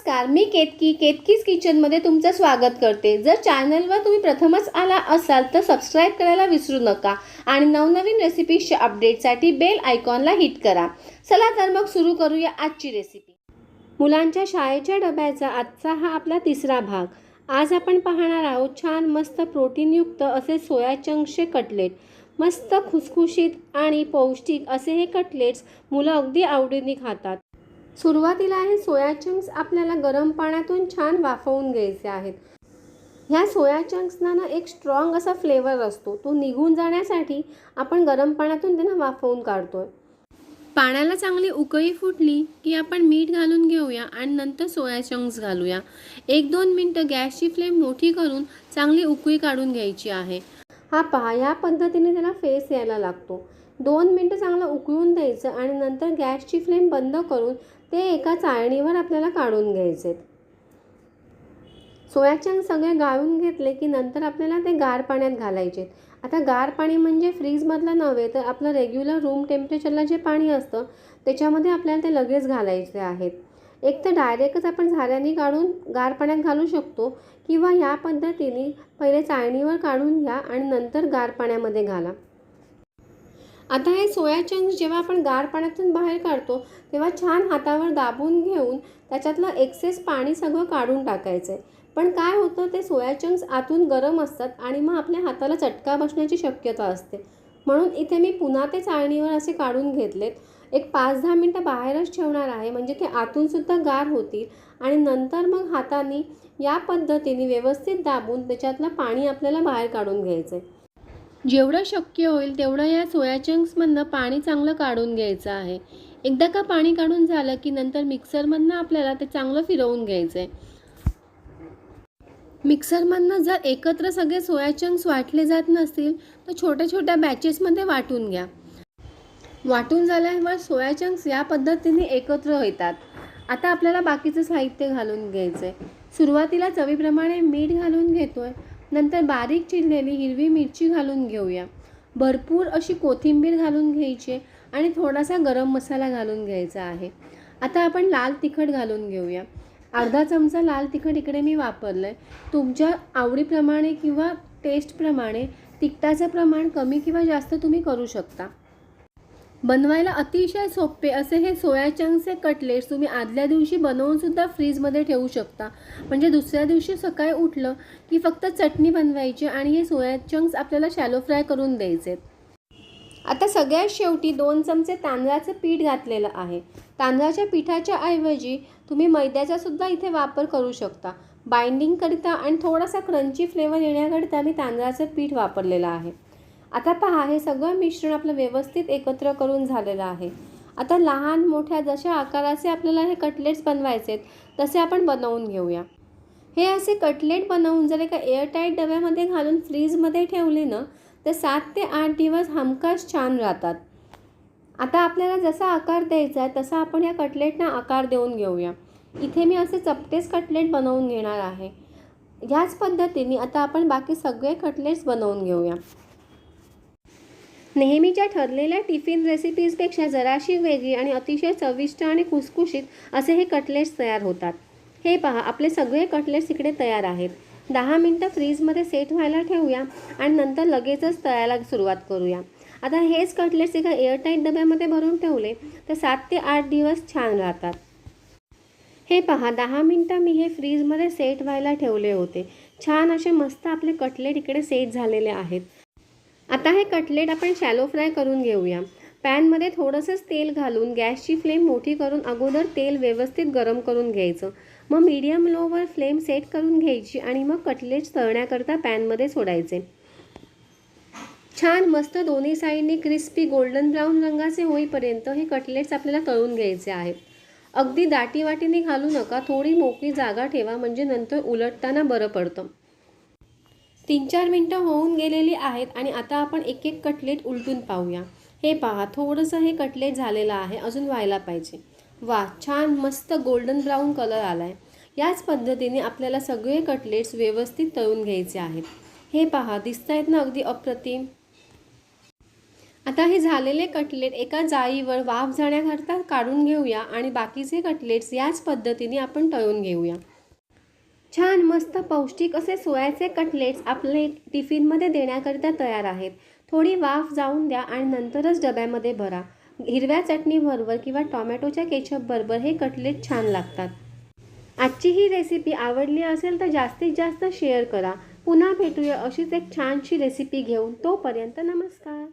नमस्कार, मी केतकीज किचनमध्ये तुमचं स्वागत करते। जर चॅनलवर तुम्ही प्रथमच आला असाल तर सबस्क्राईब करायला विसरू नका आणि नवनवीन रेसिपीजच्या अपडेटसाठी बेल आयकॉनला हिट करा। चला तर मग सुरू करूया आजची रेसिपी। मुलांच्या शाळेच्या डब्याचा आजचा हा आपला तिसरा भाग। आज आपण पाहणार आहोत छान मस्त प्रोटीनयुक्त असे सोया चंक्सचे कटलेट। मस्त खुसखुशीत आणि पौष्टिक असे हे कटलेट्स मुलं अगदी आवडीने खातात। सुरुवातीला हे सोया चंक्स आपल्याला गरम पाण्यातून छान वाफवून घ्यायचे आहेत। ह्या सोया चंक्सना ना एक स्ट्रॉंग असा फ्लेवर असतो, तो निघून जाण्यासाठी आपण गरम पाण्यातून त्यांना वाफवून काढतोय। पाण्याला चांगली उकळी फुटली की आपण मीठ घालून घेऊया आणि नंतर सोया चंक्स घालूया। 1-2 मिनिटं गॅसची फ्लेम मोठी करून चांगली उकळी काढून घ्यायची आहे। हा पहा, या पद्धतीने त्याला फेस यायला लागतो। 2 मिनिटं चांगलं उकळून द्यायचं आणि नंतर गॅसची फ्लेम बंद करून ते एका चाळणीवर आपल्याला काढून घ्यायचे। सोया चंक्स सगळे गाळून घेतले की नंतर आपल्याला ते गार पाण्यात घालायचे। आता गार पाणी म्हणजे फ्रीजमधलं नव्हे तर आपलं रेग्युलर रूम टेम्परेचरला जे पाणी असतं त्याच्यामध्ये आपल्याला ते लगेच घालायचे आहेत। एक तर डायरेक्टच आपण झाऱ्याने काढून गार पाण्यात घालू शकतो किंवा या पद्धतीने पहिले चाळणीवर काढून घ्या आणि नंतर गार पाण्यामध्ये घाला। आता हे सोया चंक्स जेव्हा आपण गार पाण्यातून बाहेर काढतो तेव्हा छान हातावर दाबून घेऊन त्याच्यातलं एक्सेस पाणी सगळं काढून टाकायचं आहे। पण काय होतं, ते सोया चंक्स आतून गरम असतात आणि मग आपल्या हाताला चटका बसण्याची शक्यता असते। म्हणून इथे मी पुन्हा ते चाळणीवर असे काढून घेतलेत। एक 5-10 मिनिटं बाहेरच ठेवणार आहे म्हणजे ते आतून सुद्धा गार होतील आणि नंतर मग हाताने या पद्धतीने व्यवस्थित दाबून त्याच्यातलं पाणी आपल्याला बाहेर काढून घ्यायचं आहे। जेवढं शक्य होईल तेवढं या सोया चंक्समधनं पाणी चांगलं काढून घ्यायचं आहे। एकदा का पाणी काढून झालं की नंतर मिक्सरमधनं आपल्याला ते चांगलं फिरवून घ्यायचं आहे। मिक्सरमधनं जर एकत्र सगळे सोया चंक्स वाटले जात नसतील तर छोट्या छोट्या बॅचेसमध्ये वाटून घ्या। वाटून झाल्यावर सोया चंक्स या पद्धतीने एकत्र येतात। आता आपल्याला बाकीचं साहित्य घालून घ्यायचं आहे। सुरुवातीला चवीप्रमाणे मीठ घालून घेतोय, नंतर बारीक चिरलेली हिरवी मिरची घालून घेऊया। भरपूर अशी कोथिंबीर घालून घ्यायची आणि थोडासा गरम मसाला घालून घ्यायचा आहे। आता आपण लाल तिखट घालून घेऊया। अर्धा चमचा लाल तिखट इकडे मी वापरलंय। तुमच्या आवडीप्रमाणे किंवा टेस्टप्रमाणे तिखटाचं प्रमाण कमी किंवा जास्त तुम्ही करू शकता। बनवायला अतिशय सोपे असे हे सोया चंक्सचे कटलेट्स तुम्ही आदल्या दिवशी बनवून सुद्धा फ्रीजमध्ये ठेवू शकता। म्हणजे दुसऱ्या दिवशी सकाळी उठलं की फक्त चटणी बनवायची आणि हे सोया चंक्स आपल्याला शॅलो फ्राय करून द्यायचे। आता सगळ्यात शेवटी 2 चमचे तांदळाचं पीठ घातलेलं आहे। तांदळाच्या पिठाच्या ऐवजी तुम्ही मैद्याचा सुद्धा इथे वापर करू शकता। बाइंडिंगकरिता आणि थोडासा क्रंची फ्लेवर येण्याकरिता मी तांदळाचं पीठ वापरलेलं आहे। आता पहा, हे सगळं मिश्रण आपलं व्यवस्थित एकत्र करून झालेलं आहे। आता लहान मोठ्या जशा आकाराचे आपल्याला हे कटलेट्स बनवायचे तसे आपण बनवून घेऊया। हे असे कटलेट बनवून जर एका एअरटाईट डब्यामध्ये घालून फ्रीजमध्ये ठेवले ना तर 7 ते 8 दिवस हमखास छान राहतात। आता आपल्याला जसा आकार द्यायचा आहे तसा आपण या कटलेटना आकार देऊन घेऊया। इथे मी असे चपटेच कटलेट बनवून घेणार आहे। ह्याच पद्धतीने आता आपण बाकी सगळे कटलेट्स बनवून घेऊया। नेहमीच्या ठरलेल्या टिफिन रेसिपीजपेक्षा जराशी वेगळी आणि अतिशय चविष्ट आणि खुसखुशीत असे हे कटलेट्स तयार होतात। हे पहा, आपले सगळे कटलेट्स इकडे तयार आहेत। 10 मिनिटं फ्रीजमध्ये सेट व्हायला ठेवूया आणि नंतर लगेचच तळायला सुरुवात करूया। आता हेच कटलेट्स एका एअरटाईट डब्यामध्ये भरून ठेवले तर 7 ते 8 दिवस छान राहतात। हे पहा, 10 मिनिटं मी हे फ्रीजमध्ये सेट व्हायला ठेवले होते। छान असे मस्त आपले कटलेट इकडे सेट झालेले आहेत। आता हे कटलेट आपण शॅलो फ्राय करून घेऊया। पॅनमध्ये थोडंसंच तेल घालून गॅसची फ्लेम मोठी करून अगोदर तेल व्यवस्थित गरम करून घ्यायचं। मग मीडियम लोवर फ्लेम सेट करून घ्यायची आणि मग कटलेट्स तळण्याकरता पॅनमध्ये सोडायचे। छान मस्त दोन्ही साईडनी क्रिस्पी गोल्डन ब्राऊन रंगाचे होईपर्यंत हे कटलेट्स आपल्याला तळून घ्यायचे आहेत। अगदी दाटी वाटीने घालू नका, थोडी मोकळी जागा ठेवा म्हणजे नंतर उलटताना बरं पडतं। 3-4 मिनिटं होऊन गेलेली आहेत आणि आता आपण एक एक कटलेट उलटून पाहूया। हे पहा, थोडंसं हे कटलेट झालेलं आहे, अजून व्हायला पाहिजे। वा, छान मस्त गोल्डन ब्राऊन कलर आला आहे। याच पद्धतीने आपल्याला सगळे कटलेट्स व्यवस्थित तळून घ्यायचे आहेत। हे पहा, दिसत आहेत ना अगदी अप्रतिम। आता हे झालेले कटलेट एका जाळीवर वाफ जाण्याकरता काढून घेऊया आणि बाकीचे कटलेट्स याच पद्धतीने आपण तळून घेऊया. छान मस्त पौष्टिक असे सोयाचे कटलेट्स आपले टिफिनमध्ये देण्याकरिता तयार आहेत. थोडी वाफ जाऊन द्या आणि नंतरच डब्यामध्ये भरा. हिरव्या चटणीबरोबर किंवा टोमॅटोच्या केचपबरोबर हे कटलेट छान लागतात. आजची ही रेसिपी आवडली असेल तर जास्तीत जास्त शेअर करा. पुन्हा भेटूया अशीच एक छानशी रेसिपी घेऊन. तोपर्यंत नमस्कार.